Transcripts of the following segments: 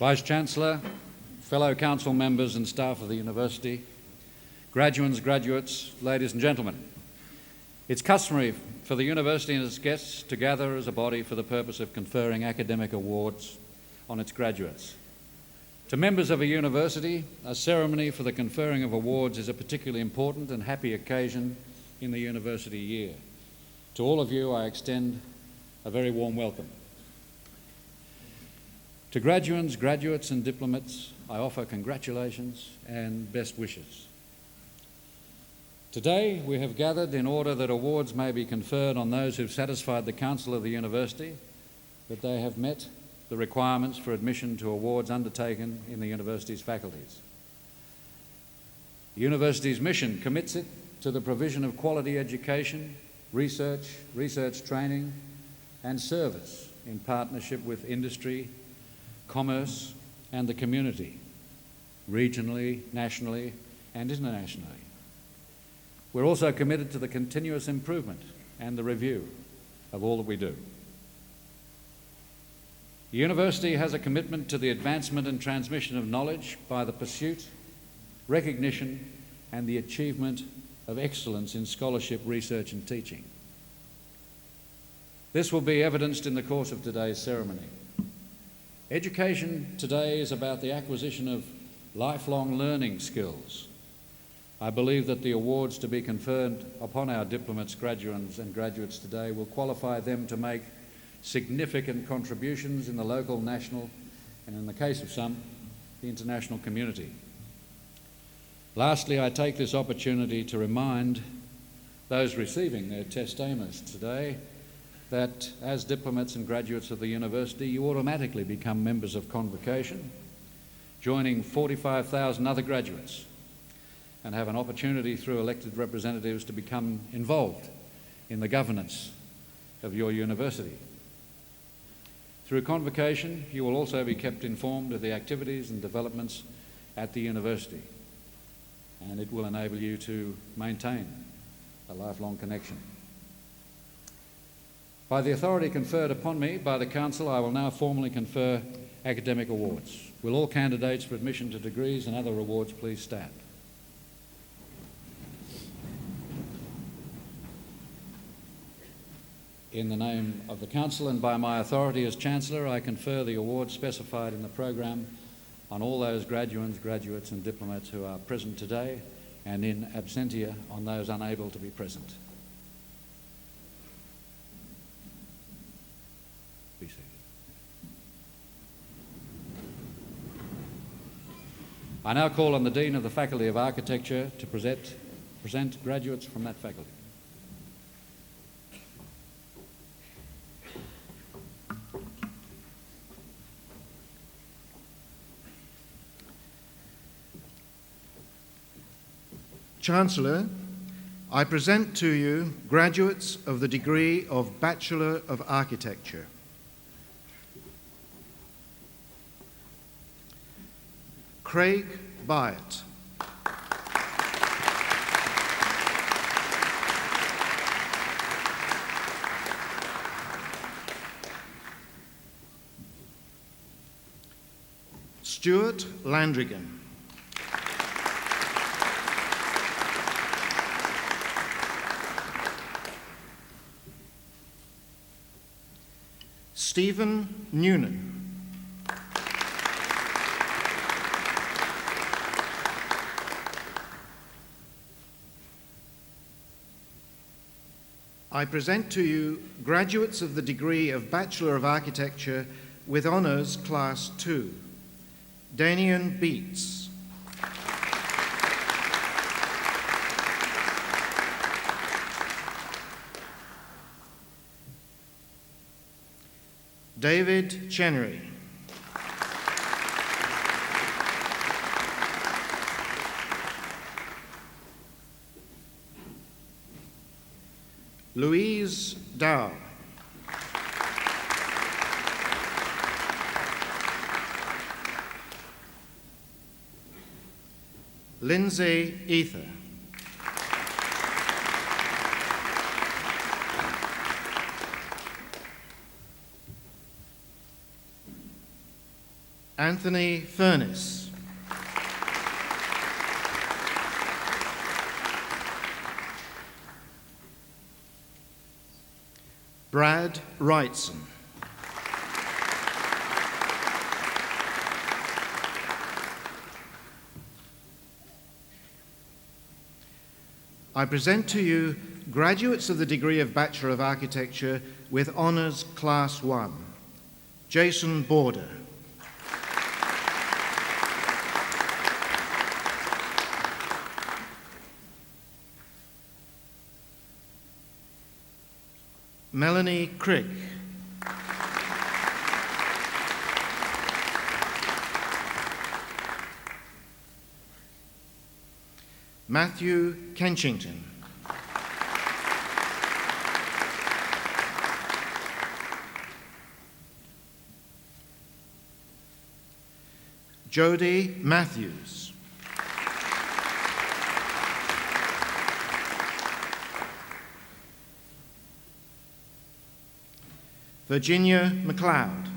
Vice-Chancellor, fellow council members and staff of the university, graduates, ladies and gentlemen. It's customary for the university and its guests to gather as a body for the purpose of conferring academic awards on its graduates. To members of a university, a ceremony for the conferring of awards is a particularly important and happy occasion in the university year. To all of you, I extend a very warm welcome. To graduates and diplomats, I offer congratulations and best wishes. Today, we have gathered in order that awards may be conferred on those who've satisfied the Council of the University that they have met the requirements for admission to awards undertaken in the university's faculties. The university's mission commits it to the provision of quality education, research training, and service in partnership with industry, commerce, and the community, regionally, nationally, and internationally. We're also committed to the continuous improvement and the review of all that we do. The university has a commitment to the advancement and transmission of knowledge by the pursuit, recognition, and the achievement of excellence in scholarship, research, and teaching. This will be evidenced in the course of today's ceremony. Education today is about the acquisition of lifelong learning skills. I believe that the awards to be conferred upon our diplomats, graduates and graduates today will qualify them to make significant contributions in the local, national, and in the case of some, the international community. Lastly, I take this opportunity to remind those receiving their testaments today that as diplomats and graduates of the university, you automatically become members of Convocation, joining 45,000 other graduates, and have an opportunity through elected representatives to become involved in the governance of your university. Through Convocation, you will also be kept informed of the activities and developments at the university, and it will enable you to maintain a lifelong connection. By the authority conferred upon me by the Council, I will now formally confer academic awards. Will all candidates for admission to degrees and other awards please stand? In the name of the Council and by my authority as Chancellor, I confer the awards specified in the programme on all those graduates and diplomats who are present today, and in absentia on those unable to be present. Be seated. I now call on the Dean of the Faculty of Architecture to present graduates from that faculty. Chancellor, I present to you graduates of the degree of Bachelor of Architecture. Craig Byatt. Stuart Landrigan. Stephen Noonan. I present to you graduates of the degree of Bachelor of Architecture with Honours Class 2. Danian Beats. David Chenery. Louise Dow. Lindsay Ether. Anthony Furness. Brad Wrightson. I present to you graduates of the degree of Bachelor of Architecture with Honours Class 1. Jason Border. Melanie Crick. Matthew Kenchington. Jody Matthews. Virginia McLeod.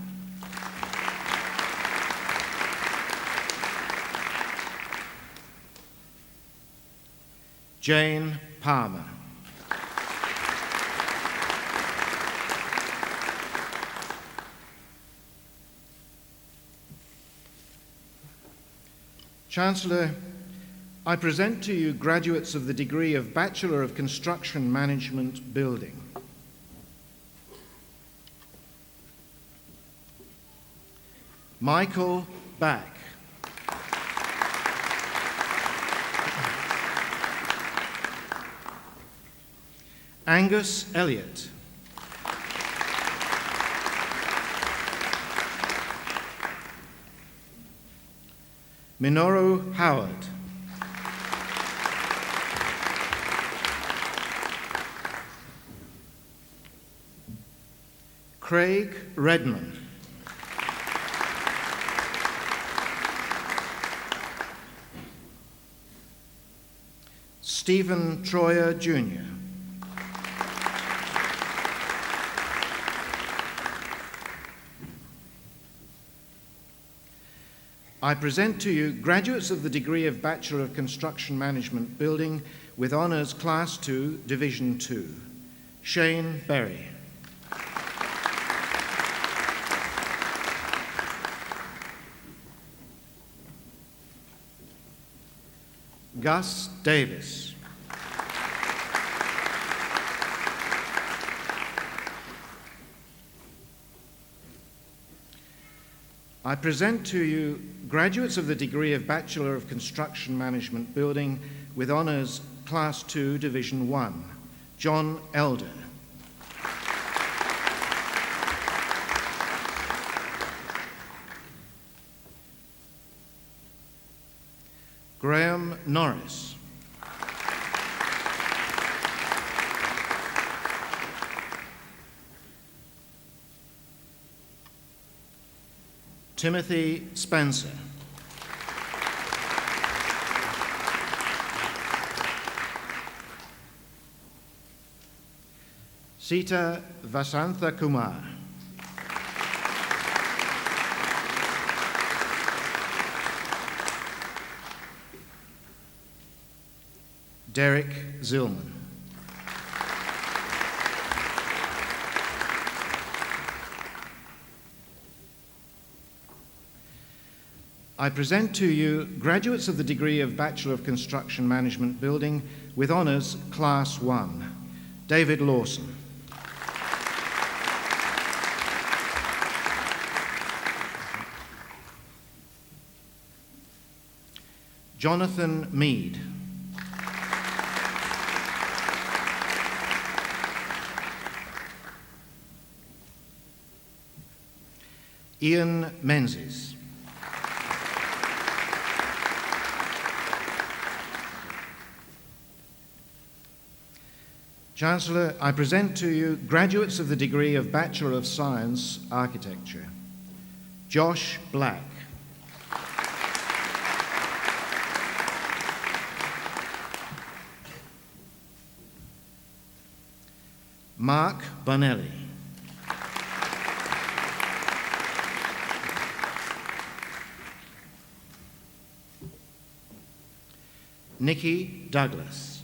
Jane Palmer. Chancellor, I present to you graduates of the degree of Bachelor of Construction Management Building. Michael Back. Angus Elliott. Minoru Howard. Craig Redman. Stephen Troyer Jr. I present to you graduates of the degree of Bachelor of Construction Management Building with Honours Class 2, Division 2. Shane Berry. Gus Davis. I present to you graduates of the degree of Bachelor of Construction Management Building with Honours Class 2, Division 1. John Elder. Graham Norris. Timothy Spencer. Sita Vasantha Kumar. Derek Zillman. I present to you graduates of the degree of Bachelor of Construction Management Building with Honours Class 1. David Lawson. Jonathan Mead. Ian Menzies. Chancellor, I present to you graduates of the degree of Bachelor of Science, Architecture. Josh Black. Mark Bonelli. Nikki Douglas.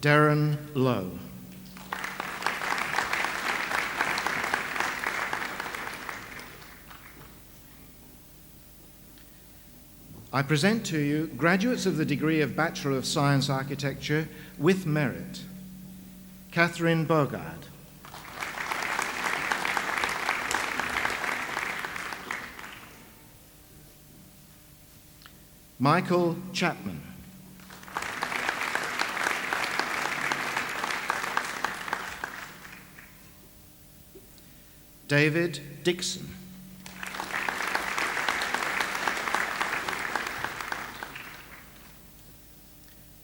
Darren Lowe. I present to you graduates of the degree of Bachelor of Science Architecture with merit. Catherine Bogard. Michael Chapman. David Dixon.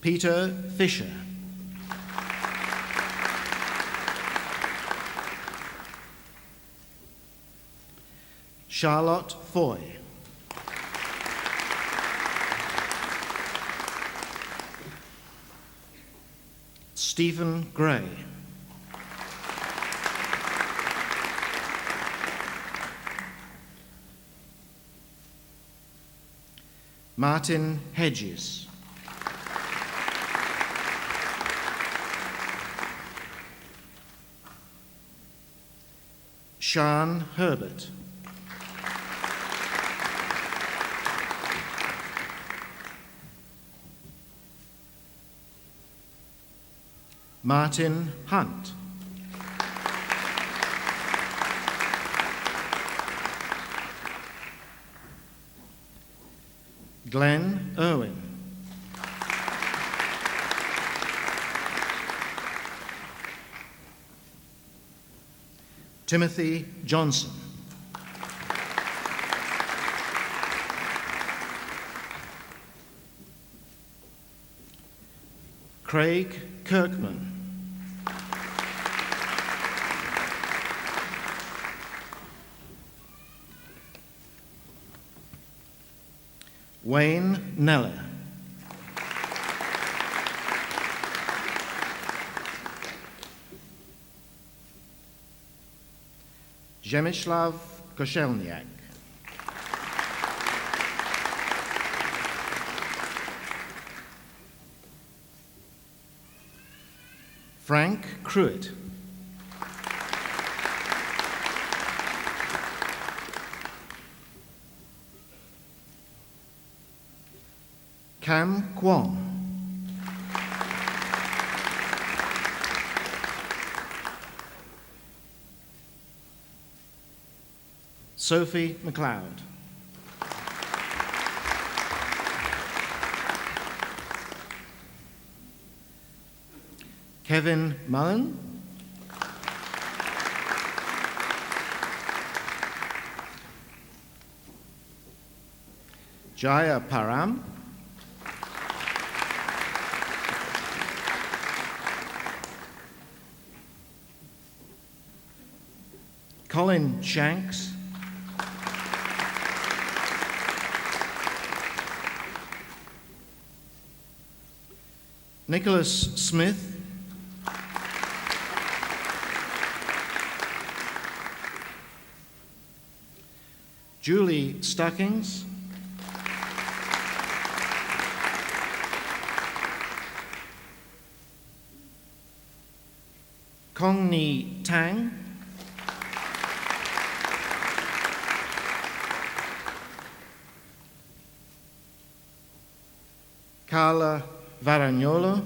Peter Fisher. Charlotte Foy. Stephen Gray. Martin Hedges. Sian Herbert. Martin Hunt. Glenn Irwin. Timothy Johnson. Craig Kirkman. Wayne Neller. Przemysław Koszelniak. Frank Cruitt. Cam Kwong. Sophie McLeod. Kevin Mullen. Jaya Param. Colin Shanks. Nicholas Smith. Julie Stuckings. Kong Ni Tang. Carla Varagnolo.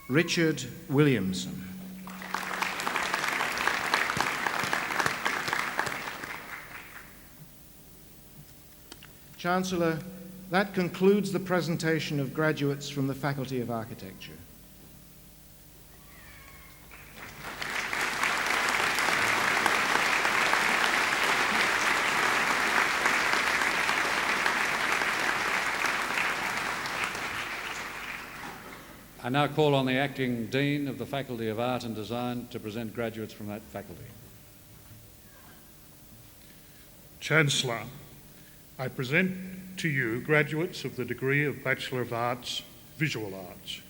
Richard Williamson. Chancellor, that concludes the presentation of graduates from the Faculty of Architecture. I now call on the Acting Dean of the Faculty of Art and Design to present graduates from that faculty. Chancellor, I present to you graduates of the degree of Bachelor of Arts, Visual Arts.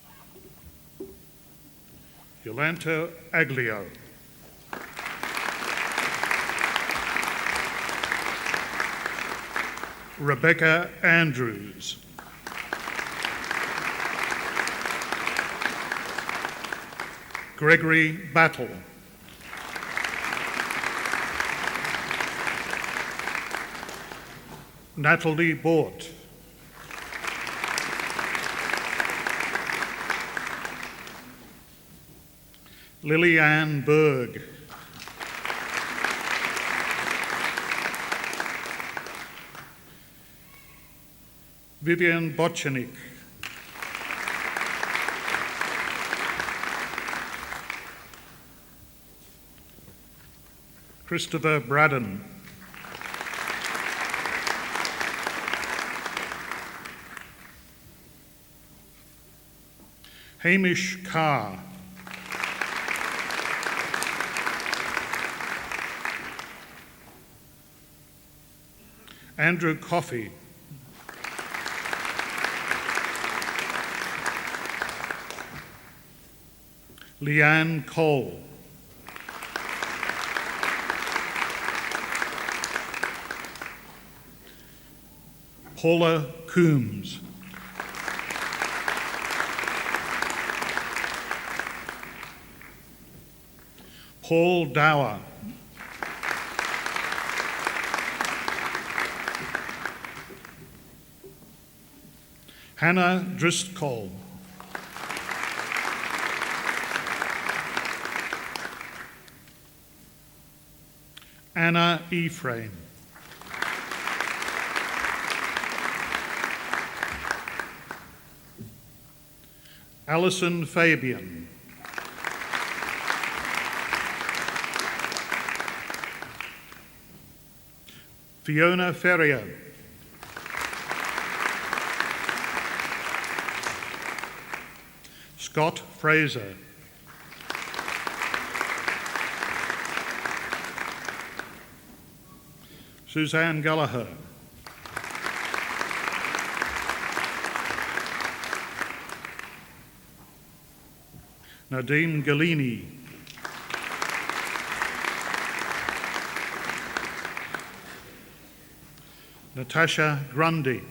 Yolanta Aglio. Rebecca Andrews. Gregory Battle. Natalie Bort. Lillian Berg. Vivian Botchanik. Christopher Braddon. Hamish Carr. Andrew Coffey. Leanne Cole. Paula Coombs. Paul Dower. Hannah Driscoll. Anna Ephraim. Alison Fabian. Fiona Ferrier. Scott Fraser. Suzanne Gallagher. Nadim Galini. Natasha Grundy.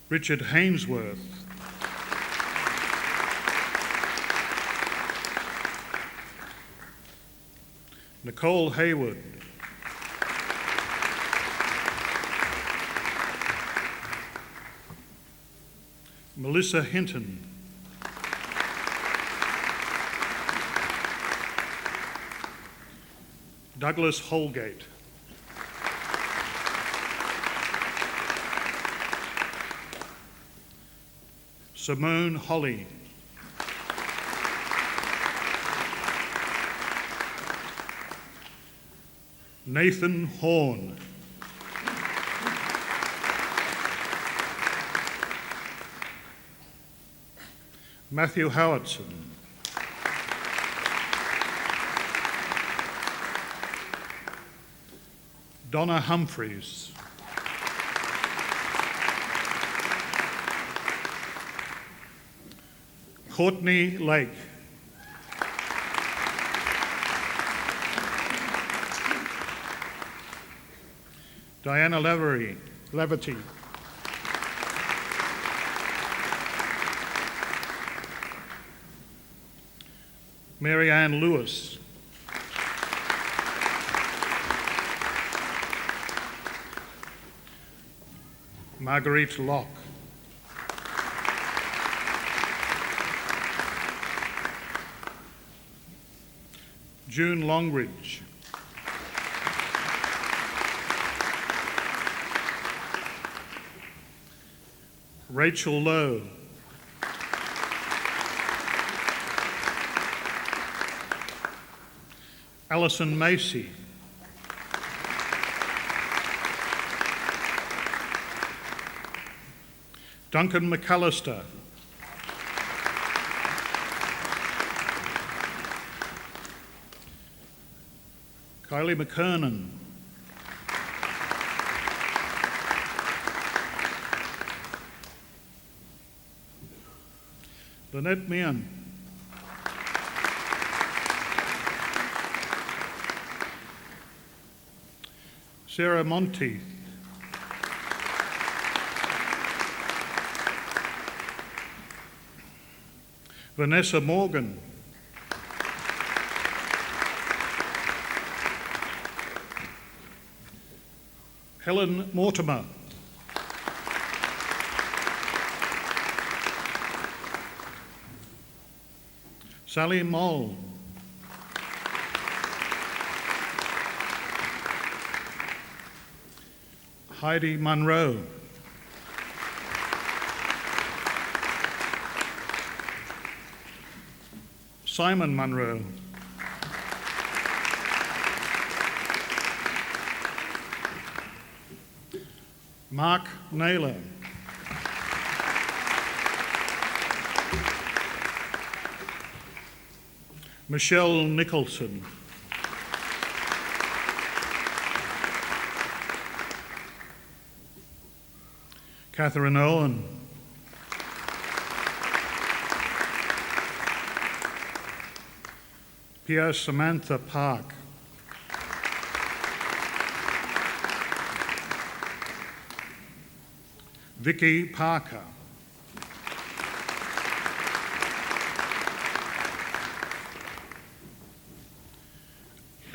Richard Hainsworth. Nicole Hayward. Melissa Hinton. Douglas Holgate. Simone Holly. Nathan Horn. Matthew Howardson. Donna Humphreys. Courtney Lake. Diana Leverty. Mary Ann Lewis. Marguerite Locke. June Longridge. Rachel Lowe. Alison Macy. Duncan McAllister. Kylie McKernan. Lynette Meehan. Sarah Monteith. Vanessa Morgan. Helen Mortimer. Sally Moll. Heidi Munro. Simon Munro. Mark Naylor. Michelle Nicholson. Catherine Owen. Pierre Samantha Park. Vicky Parker.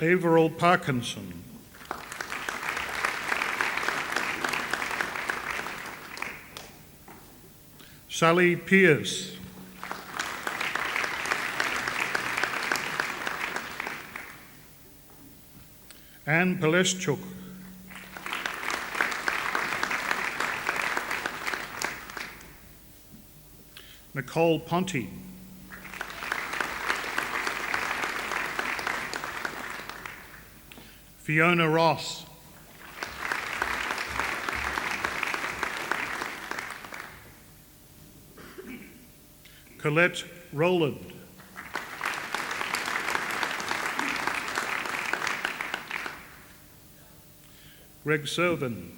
Averill Parkinson. Sally Pierce. Anne Peleschuk. Nicole Ponte. Fiona Ross. Colette Rowland. Greg Selden.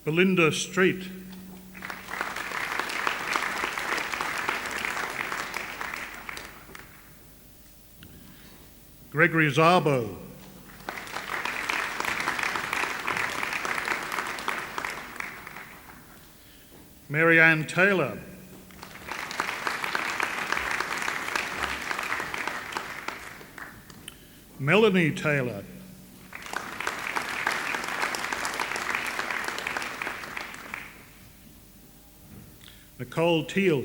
Belinda Street. Gregory Szabo. Mary Ann Taylor. Melanie Taylor. Nicole Teal.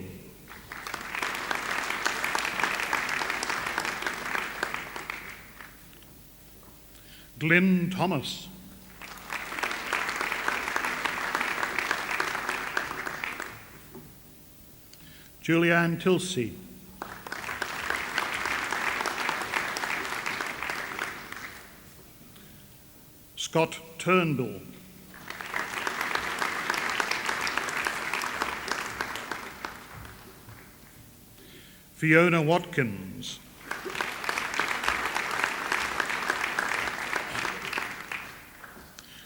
Glenn Thomas. Julianne Tilsey. Scott Turnbull. Fiona Watkins.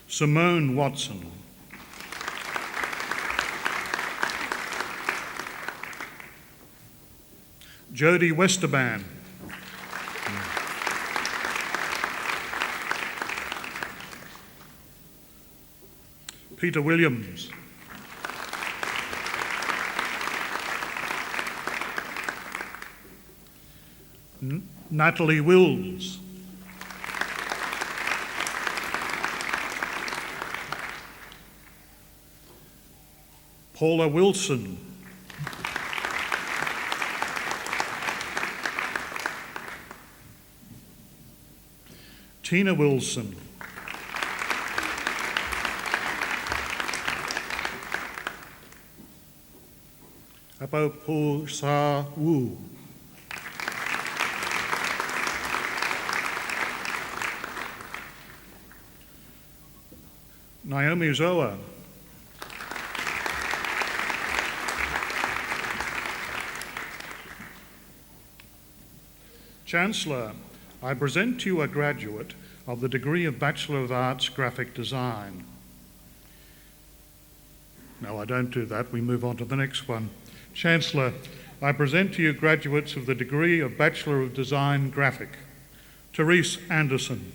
Simone Watson. Jodie Westerban. Peter Williams. Natalie Wills. Paula Wilson. Tina Wilson. Apopo Sa Wu. Naomi Zoa. Chancellor, I present to you a graduate of the degree of Bachelor of Arts Graphic Design. No, I don't do that. We move on to the next one. Chancellor, I present to you graduates of the degree of Bachelor of Design Graphic. Therese Anderson.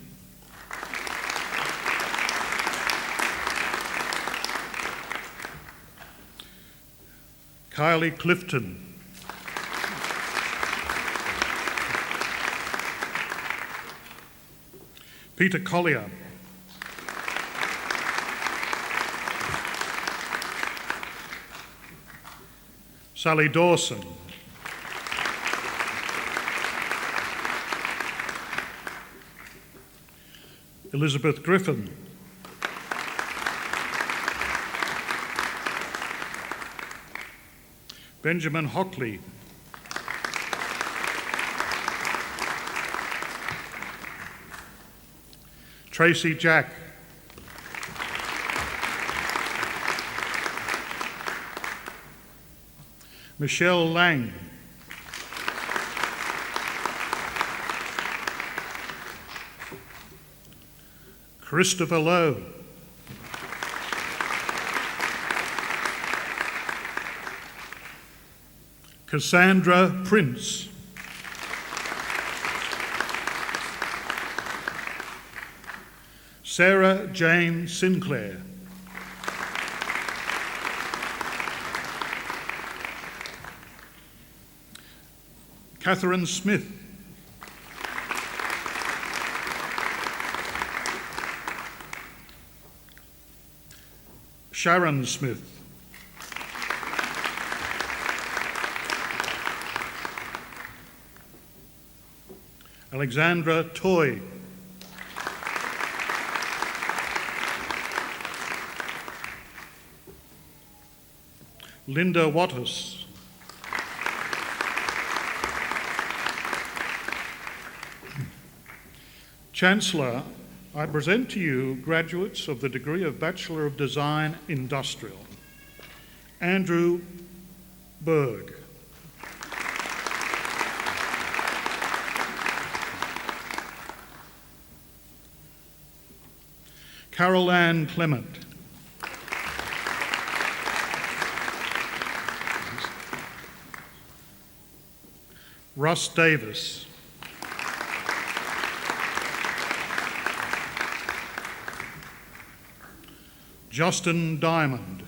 Kylie Clifton. Peter Collier. Sally Dawson. Elizabeth Griffin. Benjamin Hockley. Tracy Jack. Michelle Lang. Christopher Lowe. Cassandra Prince. Sarah Jane Sinclair. Catherine Smith. Sharon Smith. Alexandra Toy. Linda Wattis. Chancellor, I present to you graduates of the degree of Bachelor of Design Industrial. Andrew Berg. Carol Ann Clement. Russ Davis. Justin Diamond.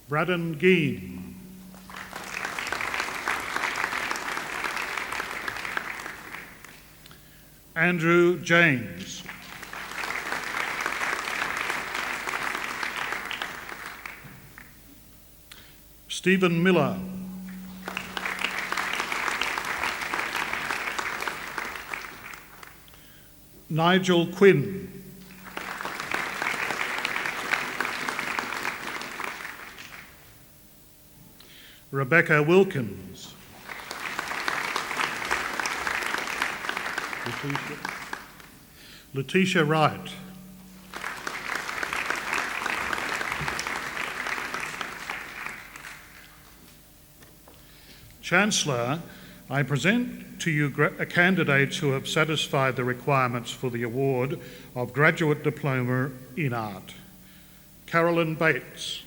Braden Geen. Andrew James. Stephen Miller. Nigel Quinn. Rebecca Wilkins. Letitia Wright. Chancellor, I present to you candidates who have satisfied the requirements for the award of Graduate Diploma in Art. Carolyn Bates.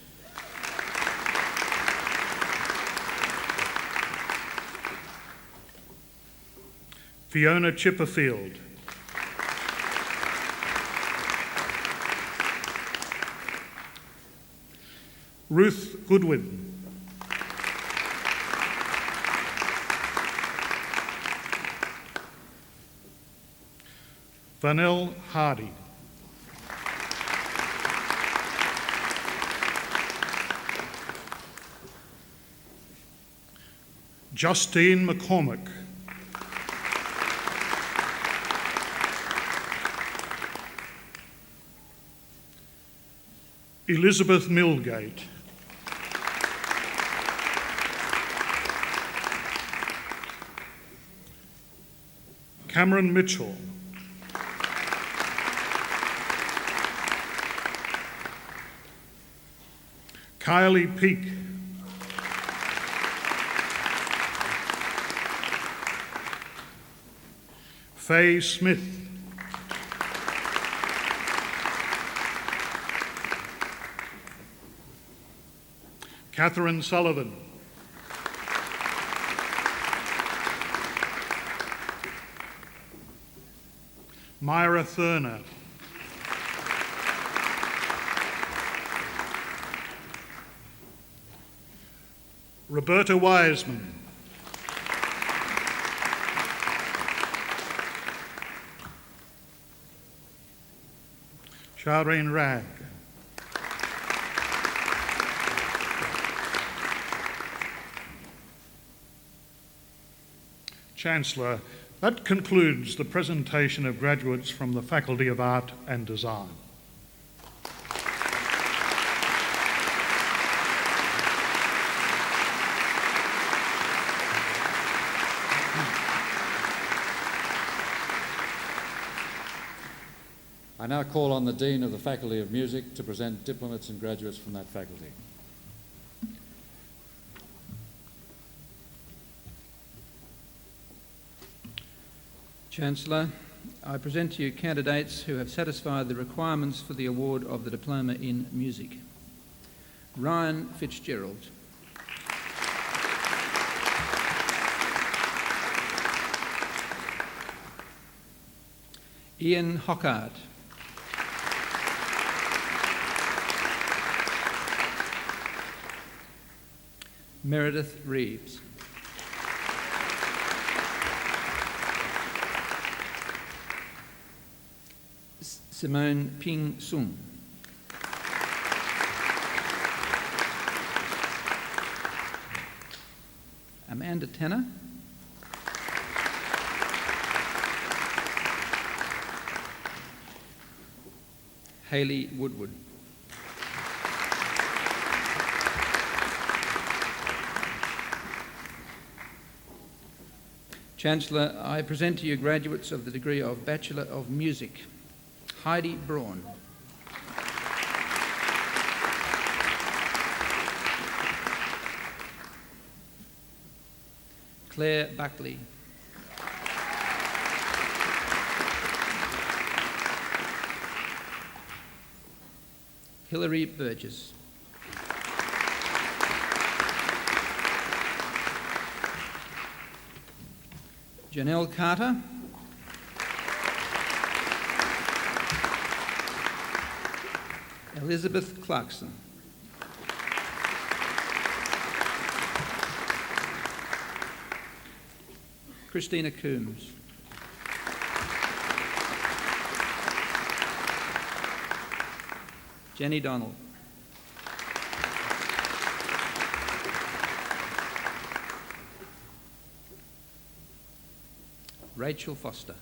Fiona Chipperfield. Ruth Goodwin. Vanell Hardy. Justine McCormick. Elizabeth Milgate. Cameron Mitchell. Kylie Peake. Faye Smith. Catherine Sullivan. Myra Thurner. Roberta Wiseman. Shireen Ragg. Chancellor, that concludes the presentation of graduates from the Faculty of Art and Design. I now call on the Dean of the Faculty of Music to present diplomates and graduates from that faculty. Chancellor, I present to you candidates who have satisfied the requirements for the award of the Diploma in Music. Ryan Fitzgerald. Ian Hockard. Meredith Reeves. Simone Ping Sung. Amanda Tanner. Hayley Woodward. Chancellor, I present to you graduates of the degree of Bachelor of Music. Heidi Braun. Claire Buckley. Hilary Burgess. Janelle Carter. Elizabeth Clarkson. Christina Coombs. Jenny Donald. Rachel Foster.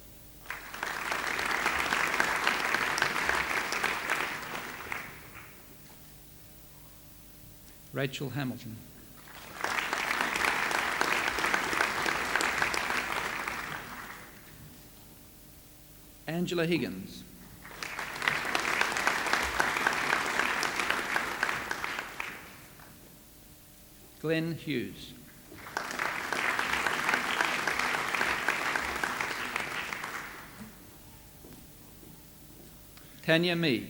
Rachel Hamilton. Angela Higgins. Glenn Hughes. Tanya Mead.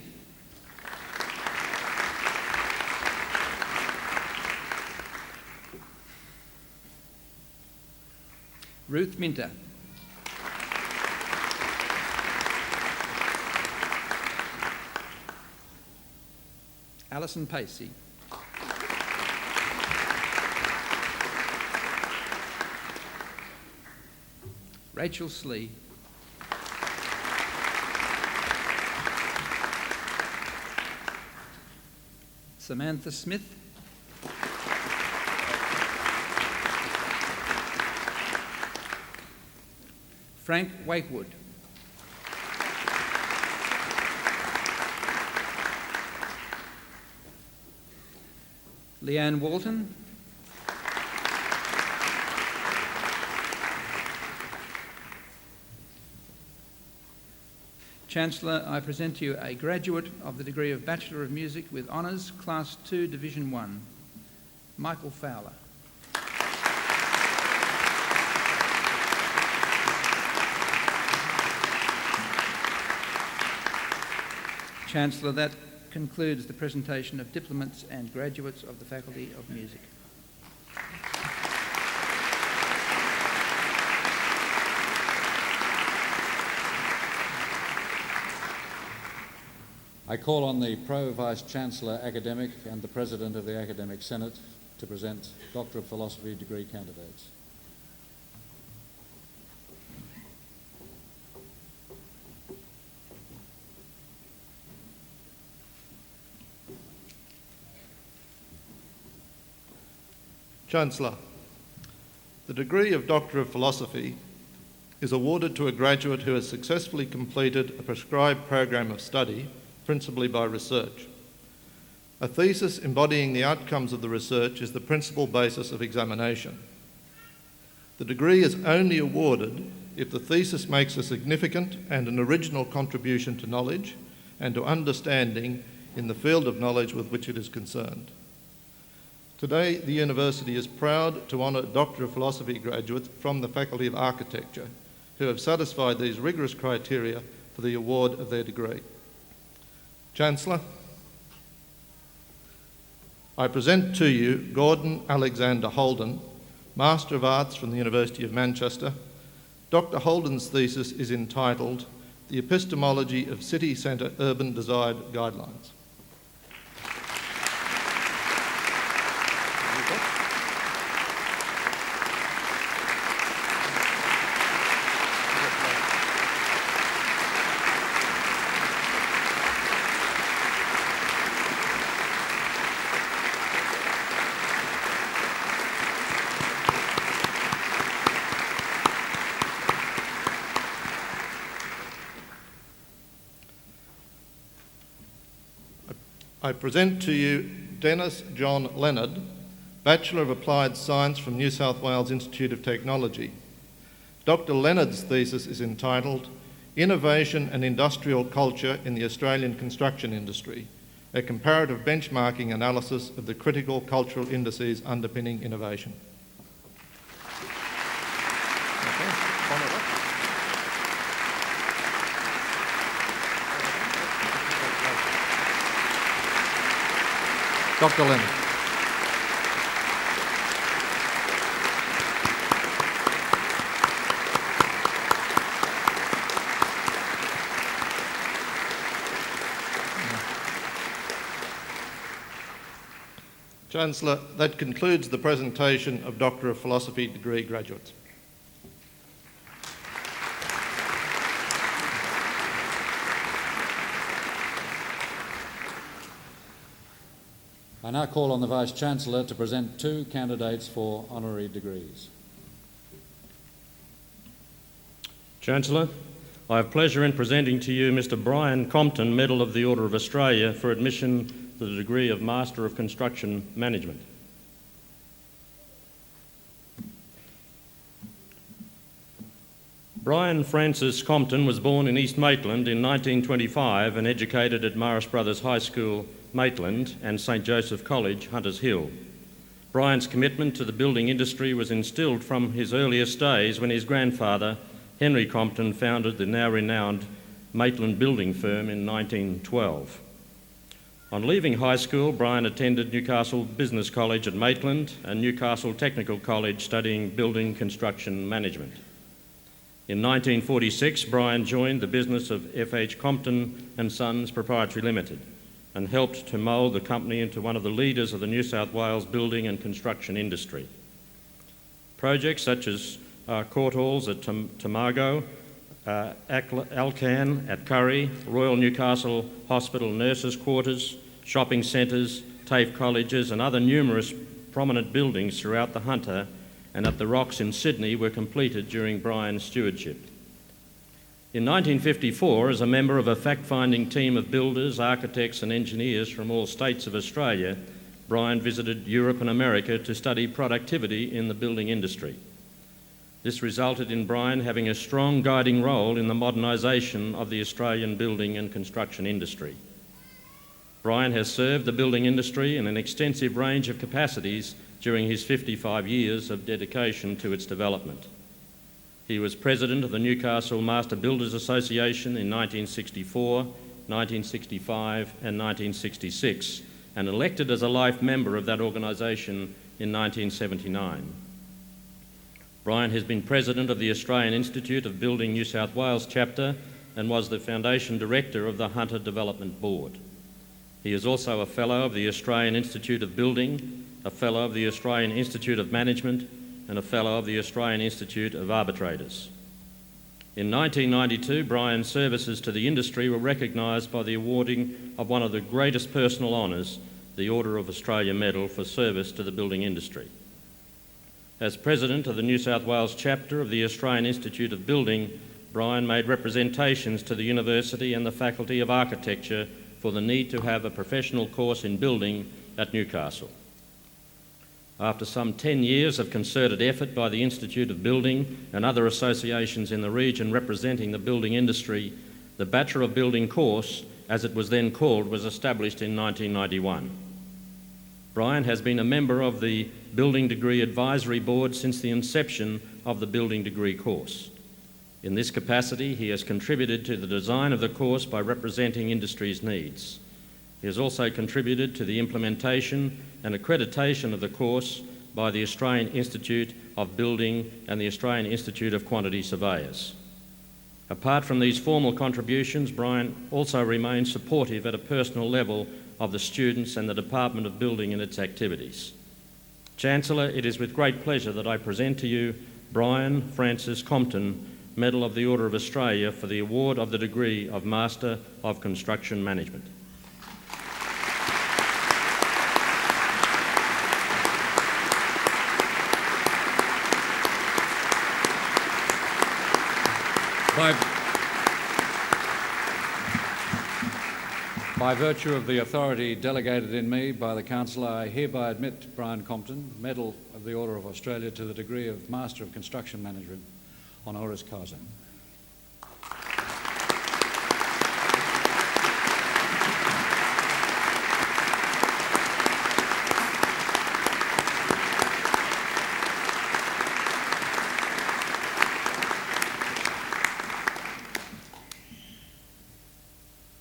Ruth Minter. Alison Pacey. Rachel Slee. Samantha Smith. Frank Wakewood. Leanne Walton. Chancellor, I present to you a graduate of the degree of Bachelor of Music with Honours, Class 2, Division 1, Michael Fowler. Chancellor, that concludes the presentation of diplomats and graduates of the Faculty of Music. I call on the Pro Vice-Chancellor Academic and the President of the Academic Senate to present Doctor of Philosophy degree candidates. Chancellor, the degree of Doctor of Philosophy is awarded to a graduate who has successfully completed a prescribed program of study, principally by research. A thesis embodying the outcomes of the research is the principal basis of examination. The degree is only awarded if the thesis makes a significant and an original contribution to knowledge and to understanding in the field of knowledge with which it is concerned. Today, the University is proud to honour Doctor of Philosophy graduates from the Faculty of Architecture who have satisfied these rigorous criteria for the award of their degree. Chancellor, I present to you Gordon Alexander Holden, Master of Arts from the University of Manchester. Dr. Holden's thesis is entitled The Epistemology of City Centre Urban Design Guidelines. I present to you Dennis John Leonard, Bachelor of Applied Science from New South Wales Institute of Technology. Dr. Leonard's thesis is entitled Innovation and Industrial Culture in the Australian Construction Industry, a comparative benchmarking analysis of the critical cultural indices underpinning innovation. Dr. Leonard. Chancellor, that concludes the presentation of Doctor of Philosophy degree graduates. I now call on the Vice-Chancellor to present two candidates for honorary degrees. Chancellor, I have pleasure in presenting to you Mr. Brian Compton, Medal of the Order of Australia for admission to the degree of Master of Construction Management. Brian Francis Compton was born in East Maitland in 1925 and educated at Morris Brothers High School, Maitland, and St Joseph College, Hunters Hill. Brian's commitment to the building industry was instilled from his earliest days when his grandfather, Henry Compton, founded the now renowned Maitland building firm in 1912. On leaving high school, Brian attended Newcastle Business College at Maitland and Newcastle Technical College studying building construction management. In 1946, Brian joined the business of F.H. Compton and Sons Proprietary Limited and helped to mould the company into one of the leaders of the New South Wales building and construction industry. Projects such as court halls at Tomago, Alcan at Curry, Royal Newcastle Hospital Nurses' Quarters, shopping centres, TAFE colleges and other numerous prominent buildings throughout the Hunter and at the Rocks in Sydney were completed during Brian's stewardship. In 1954, as a member of a fact-finding team of builders, architects and engineers from all states of Australia, Brian visited Europe and America to study productivity in the building industry. This resulted in Brian having a strong guiding role in the modernisation of the Australian building and construction industry. Brian has served the building industry in an extensive range of capacities during his 55 years of dedication to its development. He was president of the Newcastle Master Builders Association in 1964 1965 and 1966, and elected as a life member of that organisation in 1979. Brian has been President of the Australian Institute of Building New South Wales chapter and was the Foundation Director of the Hunter Development Board. He is also a Fellow of the Australian Institute of Building, a Fellow of the Australian Institute of Management, and a Fellow of the Australian Institute of Arbitrators. In 1992, Brian's services to the industry were recognised by the awarding of one of the greatest personal honours, the Order of Australia Medal for service to the building industry. As President of the New South Wales chapter of the Australian Institute of Building, Brian made representations to the University and the Faculty of Architecture for the need to have a professional course in building at Newcastle. After some 10 years of concerted effort by the Institute of Building and other associations in the region representing the building industry, the Bachelor of Building course, as it was then called, was established in 1991. Brian has been a member of the Building Degree Advisory Board since the inception of the Building Degree course. In this capacity, he has contributed to the design of the course by representing industry's needs. He has also contributed to the implementation and accreditation of the course by the Australian Institute of Building and the Australian Institute of Quantity Surveyors. Apart from these formal contributions, Brian also remains supportive at a personal level of the students and the Department of Building and its activities. Chancellor, it is with great pleasure that I present to you Brian Francis Compton, Medal of the Order of Australia for the award of the degree of Master of Construction Management. By virtue of the authority delegated in me by the Council, I hereby admit Brian Compton, Medal of the Order of Australia, to the degree of Master of Construction Management, honoris causa.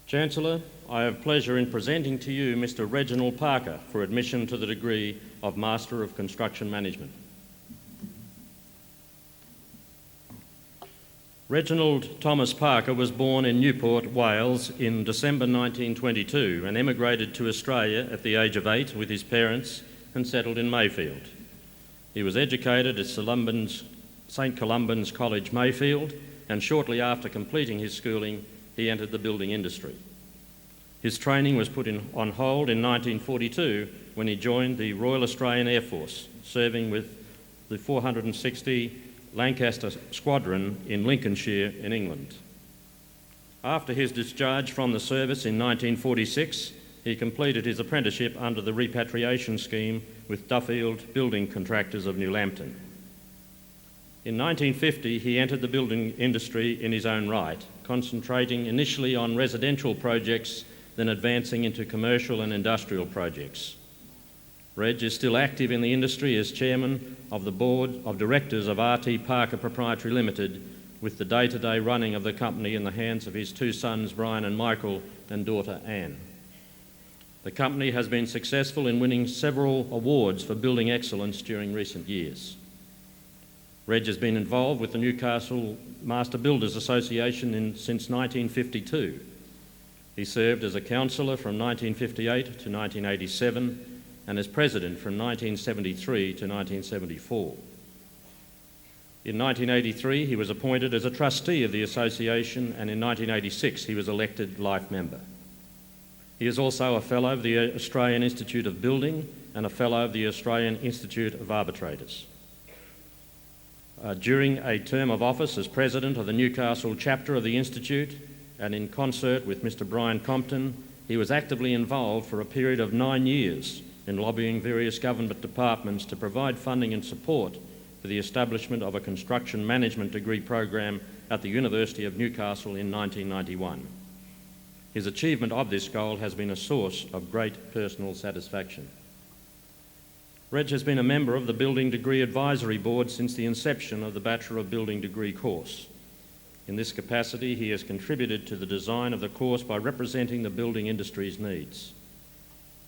Chancellor, I have pleasure in presenting to you Mr. Reginald Parker for admission to the degree of Master of Construction Management. Reginald Thomas Parker was born in Newport, Wales in December 1922 and emigrated to Australia at the age of 8 with his parents and settled in Mayfield. He was educated at St Columban's College, Mayfield, and shortly after completing his schooling, he entered the building industry. His training was put on hold in 1942 when he joined the Royal Australian Air Force, serving with the 460 Lancaster Squadron in Lincolnshire in England. After his discharge from the service in 1946, he completed his apprenticeship under the repatriation scheme with Duffield Building Contractors of New Lambton. In 1950, he entered the building industry in his own right, concentrating initially on residential projects, then advancing into commercial and industrial projects. Reg is still active in the industry as chairman of the board of directors of RT Parker Proprietary Limited, with the day-to-day running of the company in the hands of his two sons, Brian and Michael, and daughter, Anne. The company has been successful in winning several awards for building excellence during recent years. Reg has been involved with the Newcastle Master Builders Association since 1952. He served as a councillor from 1958 to 1987 and as president from 1973 to 1974. In 1983, he was appointed as a trustee of the association, and in 1986, he was elected life member. He is also a fellow of the Australian Institute of Building and a fellow of the Australian Institute of Arbitrators. During a term of office as president of the Newcastle chapter of the Institute, and in concert with Mr. Brian Compton, he was actively involved for a period of 9 years in lobbying various government departments to provide funding and support for the establishment of a construction management degree program at the University of Newcastle in 1991. His achievement of this goal has been a source of great personal satisfaction. Reg has been a member of the Building Degree Advisory Board since the inception of the Bachelor of Building degree course. In this capacity, he has contributed to the design of the course by representing the building industry's needs.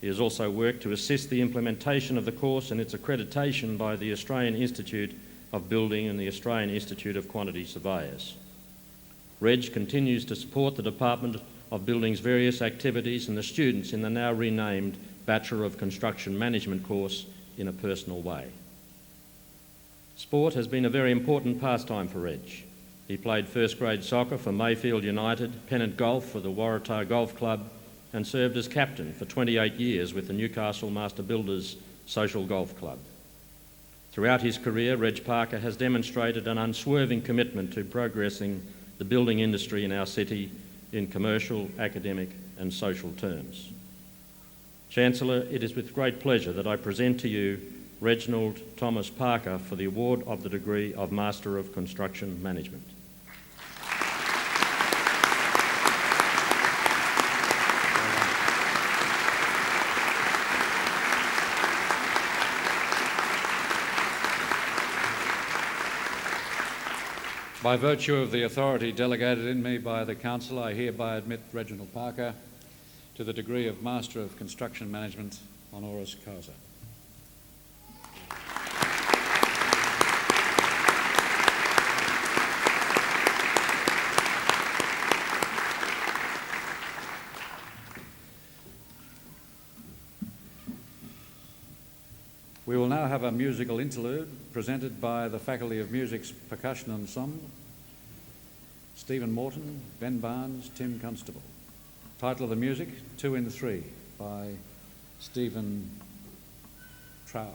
He has also worked to assist the implementation of the course and its accreditation by the Australian Institute of Building and the Australian Institute of Quantity Surveyors. Reg continues to support the Department of Building's various activities and the students in the now renamed Bachelor of Construction Management course in a personal way. Sport has been a very important pastime for Reg. He played first grade soccer for Mayfield United, pennant golf for the Waratah Golf Club, and served as captain for 28 years with the Newcastle Master Builders Social Golf Club. Throughout his career, Reg Parker has demonstrated an unswerving commitment to progressing the building industry in our city in commercial, academic and social terms. Chancellor, it is with great pleasure that I present to you Reginald Thomas Parker for the award of the degree of Master of Construction Management. By virtue of the authority delegated in me by the Council, I hereby admit Reginald Parker to the degree of Master of Construction Management honoris causa. We will now have a musical interlude presented by the Faculty of Music's Percussion Ensemble, Stephen Morton, Ben Barnes, Tim Constable. Title of the music, 2 in 3 by Stephen Trow.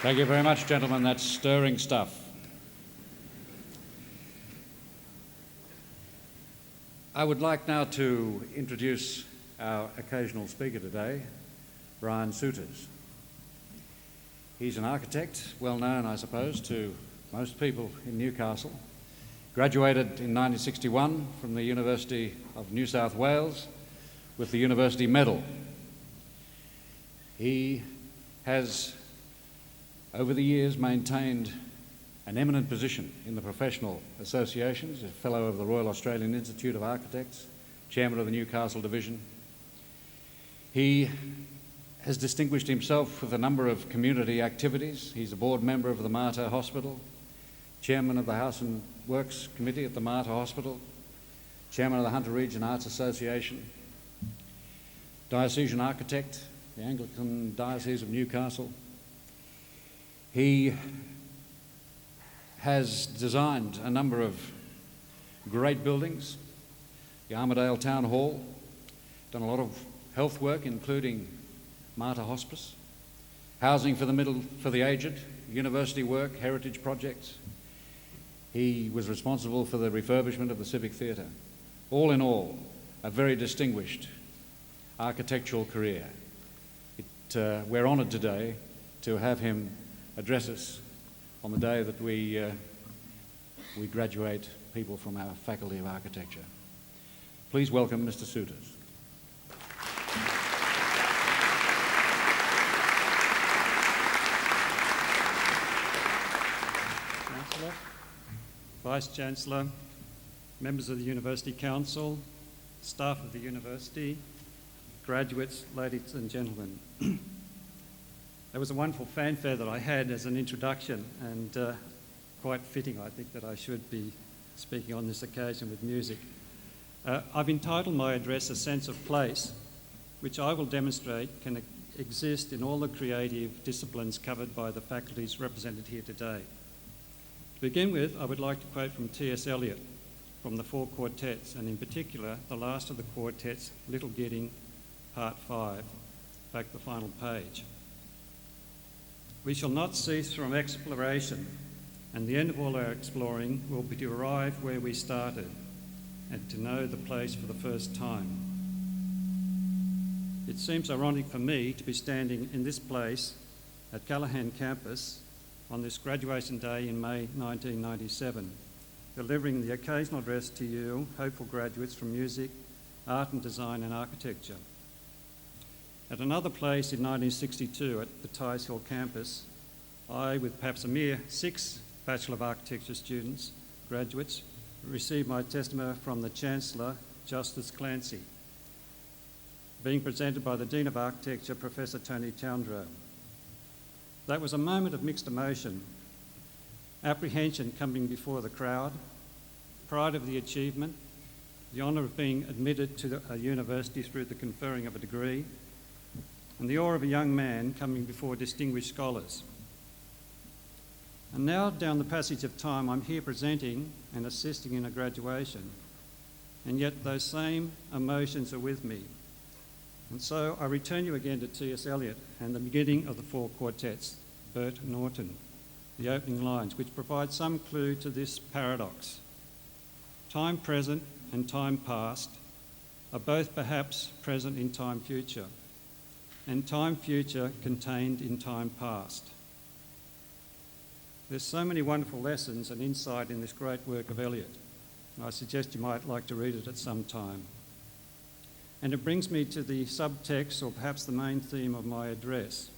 Thank you very much, gentlemen. That's stirring stuff. I would like now to introduce our occasional speaker today, Brian Souters. He's an architect, well known, I suppose, to most people in Newcastle. Graduated in 1961 from the University of New South Wales with the University Medal. He has, over the years, maintained an eminent position in the professional associations, a Fellow of the Royal Australian Institute of Architects, Chairman of the Newcastle Division. He has distinguished himself with a number of community activities. He's a board member of the Mater Hospital, Chairman of the House and Works Committee at the Mater Hospital, Chairman of the Hunter Region Arts Association, Diocesan Architect, the Anglican Diocese of Newcastle. He has designed a number of great buildings, the Armidale Town Hall, done a lot of health work, including Mater Hospice, housing for the aged, university work, heritage projects. He was responsible for the refurbishment of the Civic Theatre. All in all, a very distinguished architectural career. We're honoured today to have him address us on the day that we graduate people from our Faculty of Architecture. Please welcome Mr. Souters. Chancellor, Vice-Chancellor, members of the University Council, staff of the university, graduates, ladies and gentlemen. There was a wonderful fanfare that I had as an introduction, and quite fitting, I think, that I should be speaking on this occasion with music. I've entitled my address A Sense of Place, which I will demonstrate can exist in all the creative disciplines covered by the faculties represented here today. To begin with, I would like to quote from T.S. Eliot from the Four Quartets, and in particular, the last of the quartets, Little Gidding, Part 5, in fact, the final page. We shall not cease from exploration, and the end of all our exploring will be to arrive where we started and to know the place for the first time. It seems ironic for me to be standing in this place at Callaghan campus on this graduation day in May 1997, delivering the occasional address to you, hopeful graduates from music, art and design and architecture. At another place in 1962 at the Tighes Hill campus, I, with perhaps a mere 6 Bachelor of Architecture students, graduates, received my testimony from the Chancellor, Justice Clancy, being presented by the Dean of Architecture, Professor Tony Towndrow. That was a moment of mixed emotion, apprehension coming before the crowd, pride of the achievement, the honour of being admitted to a university through the conferring of a degree, and the awe of a young man coming before distinguished scholars. And now, down the passage of time, I'm here presenting and assisting in a graduation, and yet those same emotions are with me. And so I return you again to T.S. Eliot and the beginning of the Four Quartets, Bert Norton, the opening lines, which provide some clue to this paradox. Time present and time past are both perhaps present in time future, and time future contained in time past. There's so many wonderful lessons and insight in this great work of Eliot. I suggest you might like to read it at some time. And it brings me to the subtext, or perhaps the main theme of my address,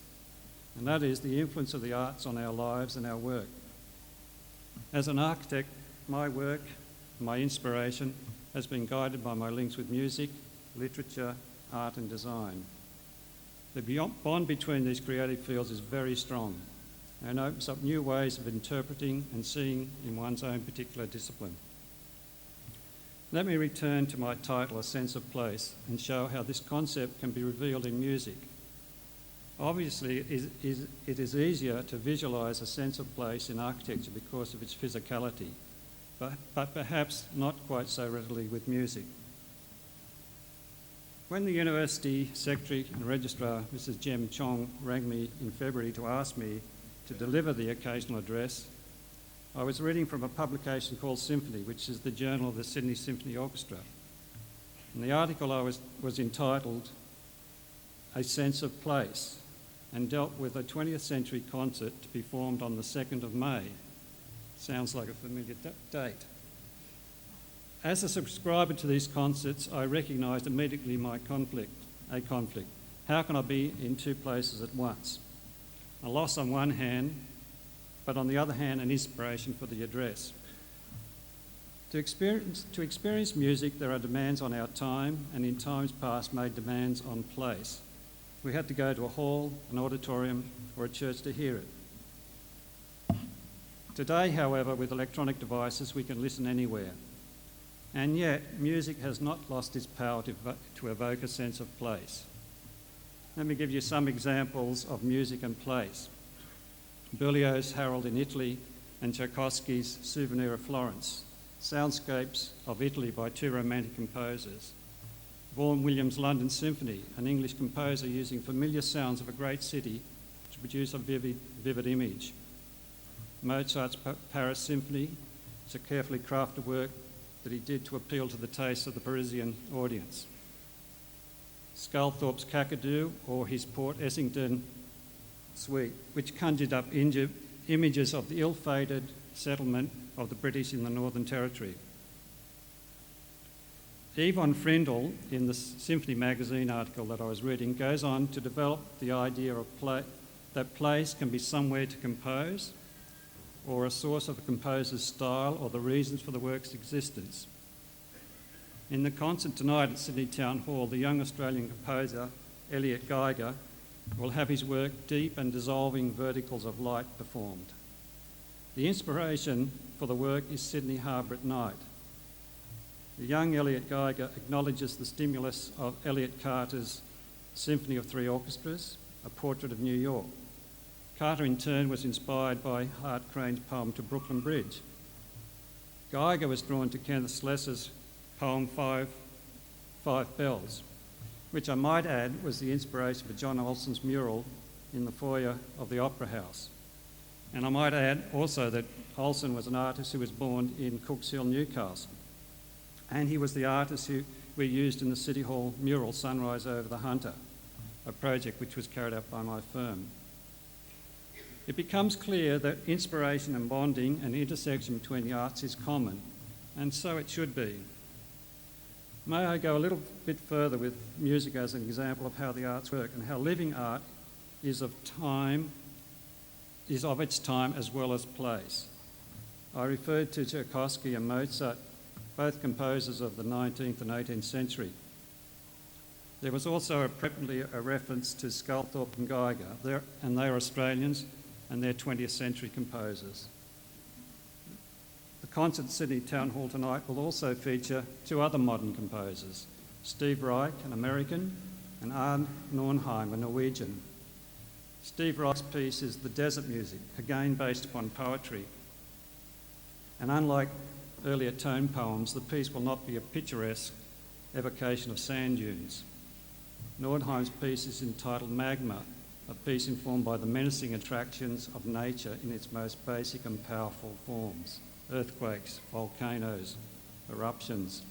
and that is the influence of the arts on our lives and our work. As an architect, my work, my inspiration, has been guided by my links with music, literature, art and design. The bond between these creative fields is very strong and opens up new ways of interpreting and seeing in one's own particular discipline. Let me return to my title, A Sense of Place, and show how this concept can be revealed in music. Obviously, it is easier to visualise a sense of place in architecture because of its physicality, but perhaps not quite so readily with music. When the University Secretary and Registrar, Mrs. Jem Chong, rang me in February to ask me to deliver the occasional address, I was reading from a publication called Symphony, which is the journal of the Sydney Symphony Orchestra. And the article was entitled A Sense of Place, and dealt with a 20th century concert to be formed on the 2nd of May. Sounds like a familiar date. As a subscriber to these concerts, I recognised immediately a conflict. How can I be in two places at once? A loss on one hand, but on the other hand, an inspiration for the address. To experience music, there are demands on our time, and in times past made demands on place. We had to go to a hall, an auditorium, or a church to hear it. Today, however, with electronic devices, we can listen anywhere. And yet, music has not lost its power to evoke a sense of place. Let me give you some examples of music and place. Berlioz's Harold in Italy and Tchaikovsky's Souvenir of Florence, soundscapes of Italy by two romantic composers. Vaughan Williams' London Symphony, an English composer using familiar sounds of a great city to produce a vivid image. Mozart's Paris Symphony is a carefully crafted work that he did to appeal to the taste of the Parisian audience. Sculthorpe's Kakadu, or his Port Essington Suite, which conjured up images of the ill-fated settlement of the British in the Northern Territory. Yvonne Frindle, in the Symphony magazine article that I was reading, goes on to develop the idea of that place can be somewhere to compose, or a source of a composer's style or the reasons for the work's existence. In the concert tonight at Sydney Town Hall, the young Australian composer, Elliot Geiger, will have his work Deep and Dissolving Verticals of Light performed. The inspiration for the work is Sydney Harbour at Night. The young Elliot Geiger acknowledges the stimulus of Elliot Carter's Symphony of Three Orchestras, a portrait of New York. Carter in turn was inspired by Hart Crane's poem To Brooklyn Bridge. Geiger was drawn to Kenneth Slessor's poem Five Bells, which I might add was the inspiration for John Olsen's mural in the foyer of the Opera House. And I might add also that Olsen was an artist who was born in Cooks Hill, Newcastle. And he was the artist who we used in the City Hall mural Sunrise Over the Hunter, a project which was carried out by my firm. It becomes clear that inspiration and bonding and intersection between the arts is common, and so it should be. May I go a little bit further with music as an example of how the arts work and how living art is of its time as well as place. I referred to Tchaikovsky and Mozart, both composers of the 19th and 18th century. There was also appropriately a reference to Sculthorpe and Geiger, and they are Australians and they're 20th century composers. The concert at Sydney Town Hall tonight will also feature two other modern composers, Steve Reich, an American, and Arne Nornheim, a Norwegian. Steve Reich's piece is The Desert Music, again based upon poetry. And unlike earlier tone poems, the piece will not be a picturesque evocation of sand dunes. Nordheim's piece is entitled Magma, a piece informed by the menacing attractions of nature in its most basic and powerful forms: earthquakes, volcanoes, eruptions.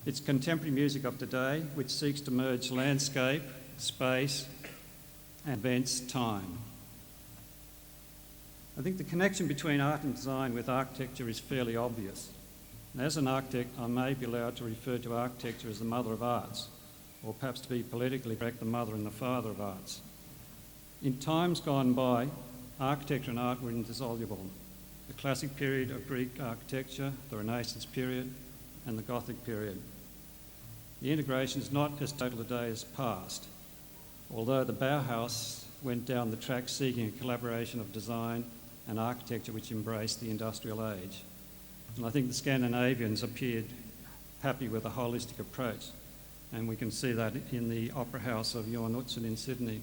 It's contemporary music of today, which seeks to merge landscape, space, and events, time. I think the connection between art and design with architecture is fairly obvious. And as an architect, I may be allowed to refer to architecture as the mother of arts, or perhaps to be politically correct, the mother and the father of arts. In times gone by, architecture and art were indissoluble. The classic period of Greek architecture, the Renaissance period, and the Gothic period. The integration is not as total today as past, although the Bauhaus went down the track seeking a collaboration of design and architecture which embraced the industrial age. And I think the Scandinavians appeared happy with a holistic approach, and we can see that in the Opera House of Johan Utzon in Sydney.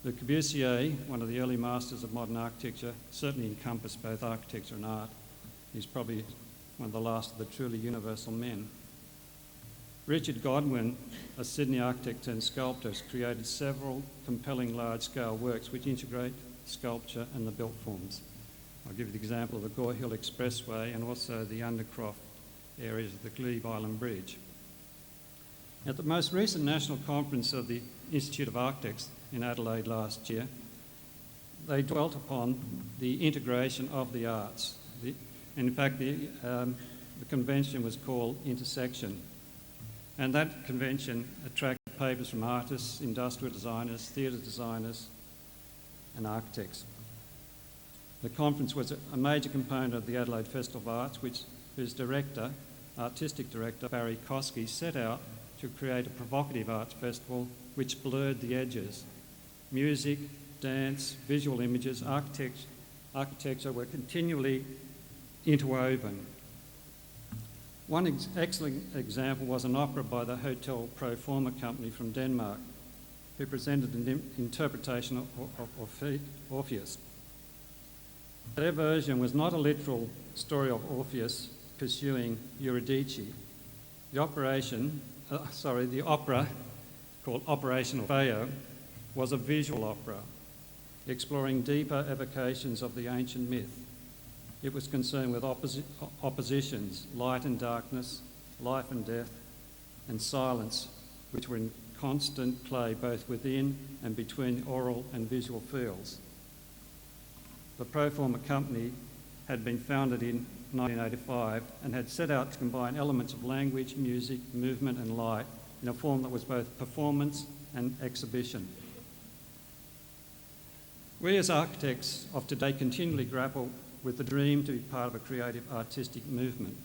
Le Corbusier, one of the early masters of modern architecture, certainly encompassed both architecture and art. He's probably one of the last of the truly universal men. Richard Godwin, a Sydney architect and sculptor, has created several compelling large-scale works which integrate sculpture and the built forms. I'll give you the example of the Gore Hill Expressway and also the Undercroft areas of the Glebe Island Bridge. At the most recent national conference of the Institute of Architects in Adelaide last year, they dwelt upon the integration of the arts. In fact, the convention was called Intersection, and that convention attracted papers from artists, industrial designers, theatre designers and architects. The conference was a major component of the Adelaide Festival of Arts, whose director, artistic director Barry Kosky, set out to create a provocative arts festival which blurred the edges. Music, dance, visual images, architecture were continually interwoven. One excellent example was an opera by the Hotel Pro Forma company from Denmark, who presented an interpretation of Orpheus. Their version was not a literal story of Orpheus pursuing Eurydice. The opera, called Operation Orfeo, was a visual opera, exploring deeper evocations of the ancient myth. It was concerned with oppositions, light and darkness, life and death, and silence, which were in constant play both within and between the oral and visual fields. The Proforma company had been founded in 1985 and had set out to combine elements of language, music, movement and light in a form that was both performance and exhibition. We as architects of today continually grapple with the dream to be part of a creative artistic movement,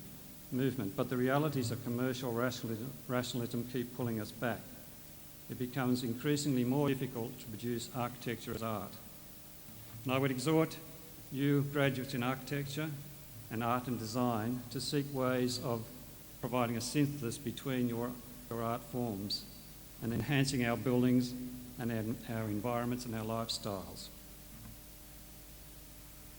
but the realities of commercial rationalism keep pulling us back. It becomes increasingly more difficult to produce architecture as art. And I would exhort you, graduates in architecture and art and design, to seek ways of providing a synthesis between your art forms and enhancing our buildings and our environments and our lifestyles.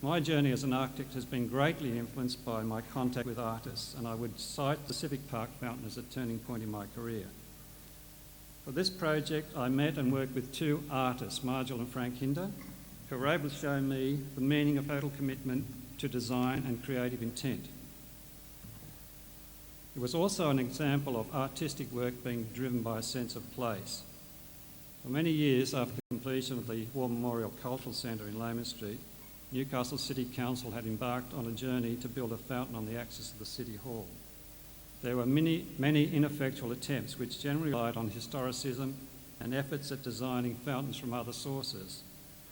My journey as an architect has been greatly influenced by my contact with artists, and I would cite the Civic Park Fountain as a turning point in my career. For this project, I met and worked with two artists, Margil and Frank Hinder, who were able to show me the meaning of total commitment to design and creative intent. It was also an example of artistic work being driven by a sense of place. For many years after the completion of the War Memorial Cultural Centre in Layman Street, Newcastle City Council had embarked on a journey to build a fountain on the axis of the City Hall. There were many ineffectual attempts which generally relied on historicism and efforts at designing fountains from other sources,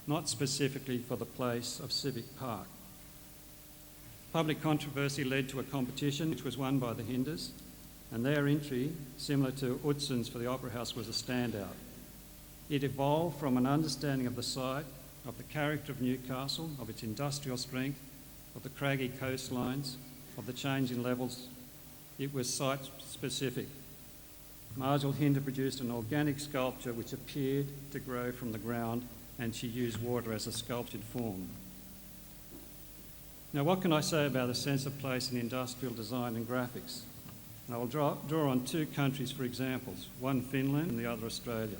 not specifically for the place of Civic Park. Public controversy led to a competition which was won by the Hinders, and their entry, similar to Utzon's for the Opera House, was a standout. It evolved from an understanding of the site, of the character of Newcastle, of its industrial strength, of the craggy coastlines, of the change in levels. It was site-specific. Margil Hinder produced an organic sculpture which appeared to grow from the ground, and she used water as a sculptured form. Now, what can I say about the sense of place in industrial design and graphics? And I will draw on two countries for examples, one Finland and the other Australia.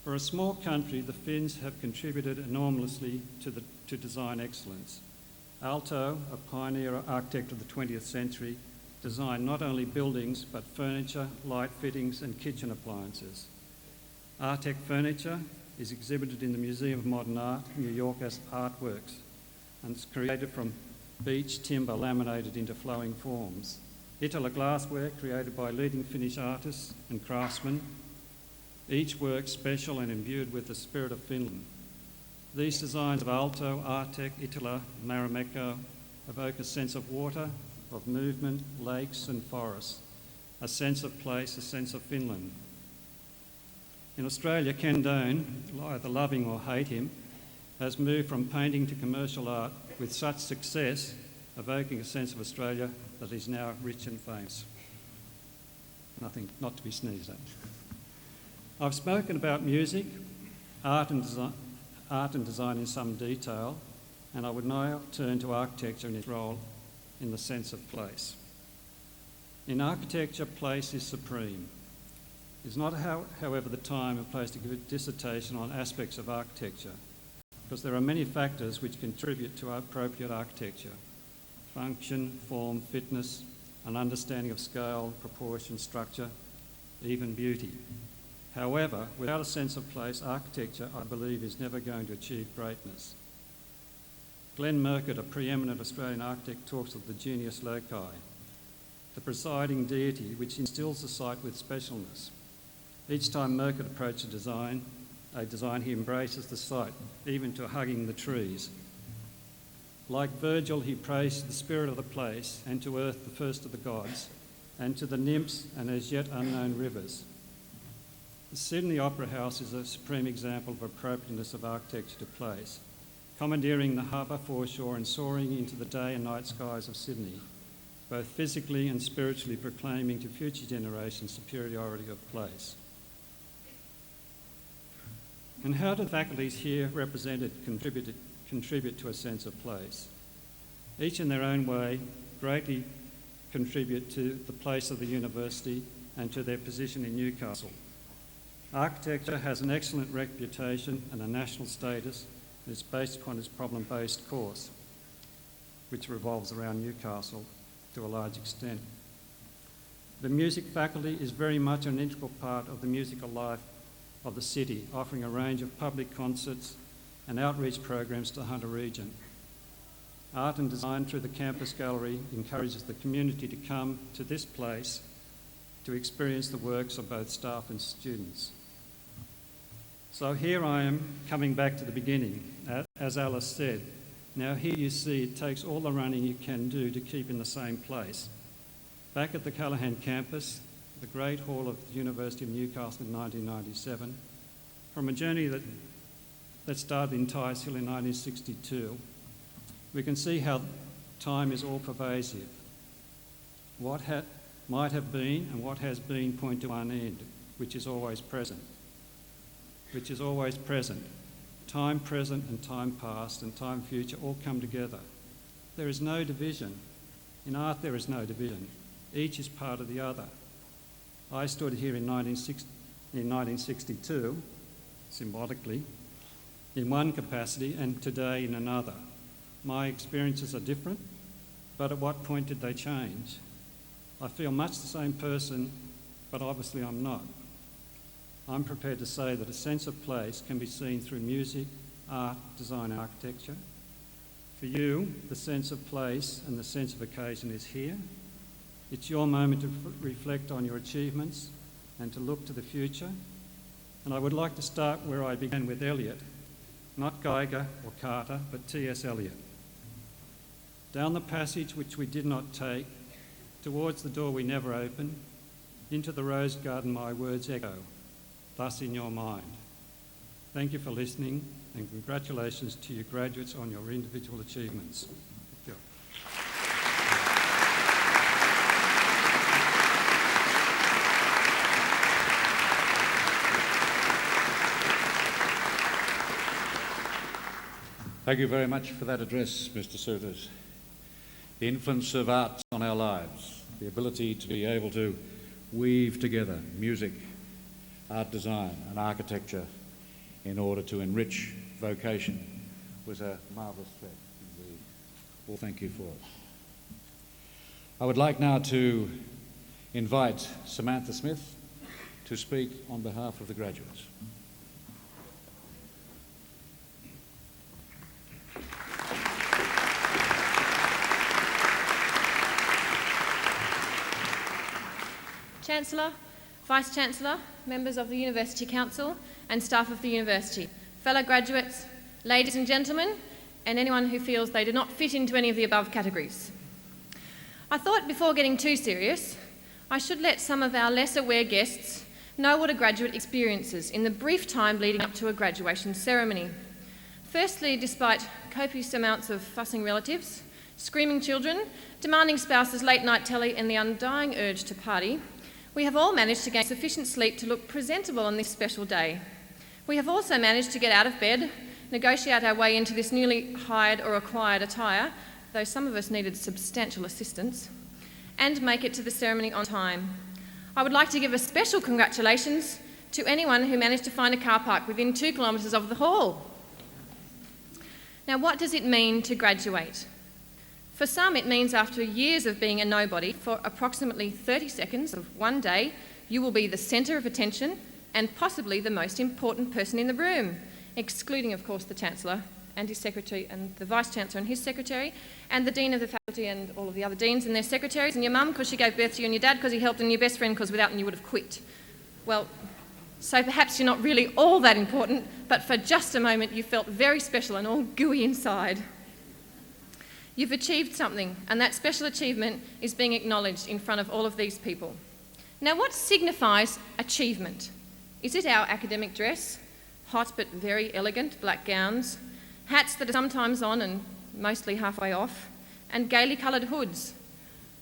For a small country, the Finns have contributed enormously to design excellence. Aalto, a pioneer architect of the 20th century, designed not only buildings but furniture, light fittings and kitchen appliances. Artec furniture is exhibited in the Museum of Modern Art, New York, as artworks, and it's created from beech timber laminated into flowing forms. Itala glassware, created by leading Finnish artists and craftsmen, each work special and imbued with the spirit of Finland. These designs of Aalto, Artec, Itala, Marimekko evoke a sense of water, of movement, lakes and forests, a sense of place, a sense of Finland. In Australia, Ken Doane, either loving or hate him, has moved from painting to commercial art with such success, evoking a sense of Australia that is now rich and famous. Nothing not to be sneezed at. I've spoken about music, art and design in some detail, and I would now turn to architecture and its role in the sense of place. In architecture, place is supreme. It's not, however, the time and place to give a dissertation on aspects of architecture. because there are many factors which contribute to appropriate architecture: function, form, fitness, an understanding of scale, proportion, structure, even beauty. However, without a sense of place, architecture, I believe, is never going to achieve greatness. Glenn Murcutt, a preeminent Australian architect, talks of the genius loci, the presiding deity which instills the site with specialness. Each time Murcutt approaches a design, he embraces the site, even to hugging the trees. Like Virgil, he prays to the spirit of the place and to earth, the first of the gods, and to the nymphs and as yet unknown rivers. The Sydney Opera House is a supreme example of appropriateness of architecture to place, commandeering the harbour foreshore and soaring into the day and night skies of Sydney, both physically and spiritually proclaiming to future generations superiority of place. And how do the faculties here represented contribute to a sense of place? Each in their own way greatly contribute to the place of the university and to their position in Newcastle. Architecture has an excellent reputation and a national status and is based upon its problem-based course, which revolves around Newcastle to a large extent. The music faculty is very much an integral part of the musical life of the city, offering a range of public concerts and outreach programs to the Hunter region. Art and design through the campus gallery encourages the community to come to this place to experience the works of both staff and students. So here I am coming back to the beginning. As Alice said, now here you see it takes all the running you can do to keep in the same place. Back at the Callaghan campus, the Great Hall of the University of Newcastle in 1997, from a journey that started in Tyers Hill in 1962, we can see how time is all pervasive. What might have been and what has been point to one end, which is always present. Time present and time past and time future all come together. There is no division. In art there is no division. Each is part of the other. I stood here in 1962, symbolically, in one capacity and today in another. My experiences are different, but at what point did they change? I feel much the same person, but obviously I'm not. I'm prepared to say that a sense of place can be seen through music, art, design, and architecture. For you, the sense of place and the sense of occasion is here. It's your moment to reflect on your achievements and to look to the future. And I would like to start where I began with Eliot, not Geiger or Carter, but T.S. Eliot. Down the passage which we did not take, towards the door we never opened, into the rose garden my words echo, thus in your mind. Thank you for listening, and congratulations to you graduates on your individual achievements. Thank you. Thank you very much for that address, Mr. Souters. The influence of art on our lives, the ability to be able to weave together music, art design and architecture in order to enrich vocation was a marvellous thread. Well, thank you for it. I would like now to invite Samantha Smith to speak on behalf of the graduates. Chancellor, Vice-Chancellor, members of the University Council and staff of the University, fellow graduates, ladies and gentlemen, and anyone who feels they do not fit into any of the above categories. I thought before getting too serious, I should let some of our less aware guests know what a graduate experiences in the brief time leading up to a graduation ceremony. Firstly, despite copious amounts of fussing relatives, screaming children, demanding spouses' late-night telly and the undying urge to party, we have all managed to gain sufficient sleep to look presentable on this special day. We have also managed to get out of bed, negotiate our way into this newly hired or acquired attire, though some of us needed substantial assistance, and make it to the ceremony on time. I would like to give a special congratulations to anyone who managed to find a car park within 2 kilometres of the hall. Now, what does it mean to graduate? For some, it means after years of being a nobody, for approximately 30 seconds of one day, you will be the centre of attention and possibly the most important person in the room, excluding, of course, the Chancellor and his Secretary and the Vice-Chancellor and his Secretary and the Dean of the Faculty and all of the other deans and their secretaries and your mum because she gave birth to you and your dad because he helped and your best friend because without him you would have quit. Well, so perhaps you're not really all that important, but for just a moment you felt very special and all gooey inside. You've achieved something, and that special achievement is being acknowledged in front of all of these people. Now, what signifies achievement? Is it our academic dress, hot but very elegant black gowns, hats that are sometimes on and mostly halfway off, and gaily coloured hoods?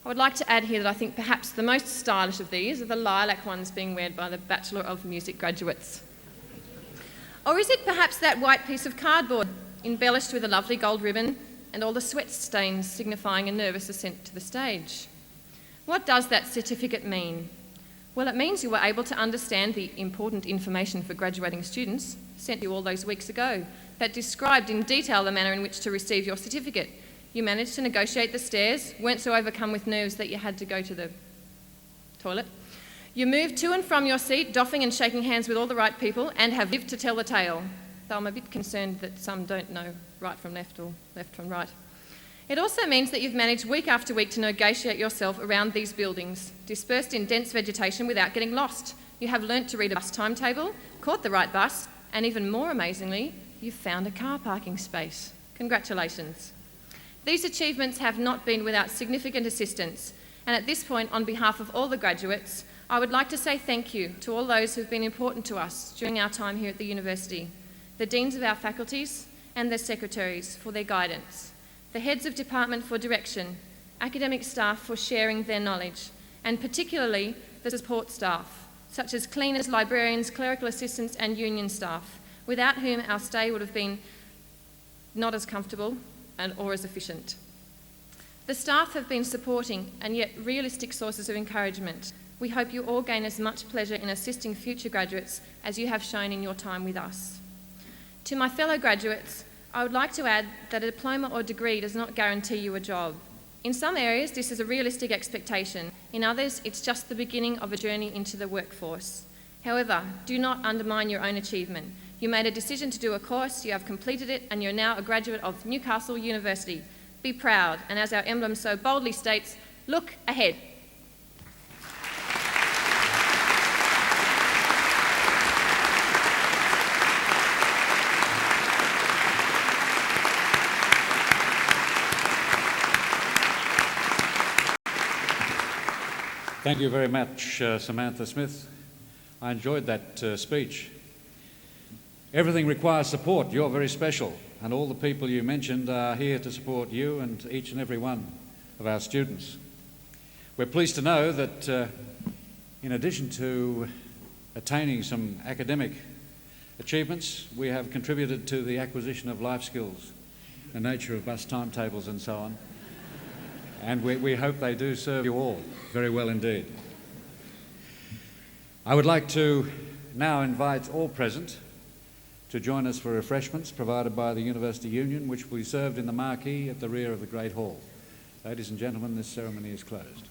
I would like to add here that I think perhaps the most stylish of these are the lilac ones being worn by the Bachelor of Music graduates. Or is it perhaps that white piece of cardboard embellished with a lovely gold ribbon and all the sweat stains signifying a nervous ascent to the stage? What does that certificate mean? Well, it means you were able to understand the important information for graduating students sent you all those weeks ago that described in detail the manner in which to receive your certificate. You managed to negotiate the stairs, weren't so overcome with nerves that you had to go to the toilet. You moved to and from your seat, doffing and shaking hands with all the right people, and have lived to tell the tale. Though I'm a bit concerned that some don't know right from left or left from right. It also means that you've managed week after week to negotiate yourself around these buildings, dispersed in dense vegetation without getting lost. You have learnt to read a bus timetable, caught the right bus, and even more amazingly, you've found a car parking space. Congratulations. These achievements have not been without significant assistance, and at this point, on behalf of all the graduates, I would like to say thank you to all those who've been important to us during our time here at the university, the deans of our faculties and their secretaries for their guidance, the heads of department for direction, academic staff for sharing their knowledge, and particularly the support staff, such as cleaners, librarians, clerical assistants and union staff, without whom our stay would have been not as comfortable or as efficient. The staff have been supporting and yet realistic sources of encouragement. We hope you all gain as much pleasure in assisting future graduates as you have shown in your time with us. To my fellow graduates, I would like to add that a diploma or degree does not guarantee you a job. In some areas, this is a realistic expectation. In others, it's just the beginning of a journey into the workforce. However, do not undermine your own achievement. You made a decision to do a course, you have completed it, and you're now a graduate of Newcastle University. Be proud, and as our emblem so boldly states, look ahead. Thank you very much, Samantha Smith. I enjoyed that speech. Everything requires support. You're very special, and all the people you mentioned are here to support you and each and every one of our students. We're pleased to know that in addition to attaining some academic achievements, we have contributed to the acquisition of life skills, the nature of bus timetables and so on. And we hope they do serve you all very well indeed. I would like to now invite all present to join us for refreshments provided by the University Union, which will be served in the marquee at the rear of the Great Hall. Ladies and gentlemen, this ceremony is closed.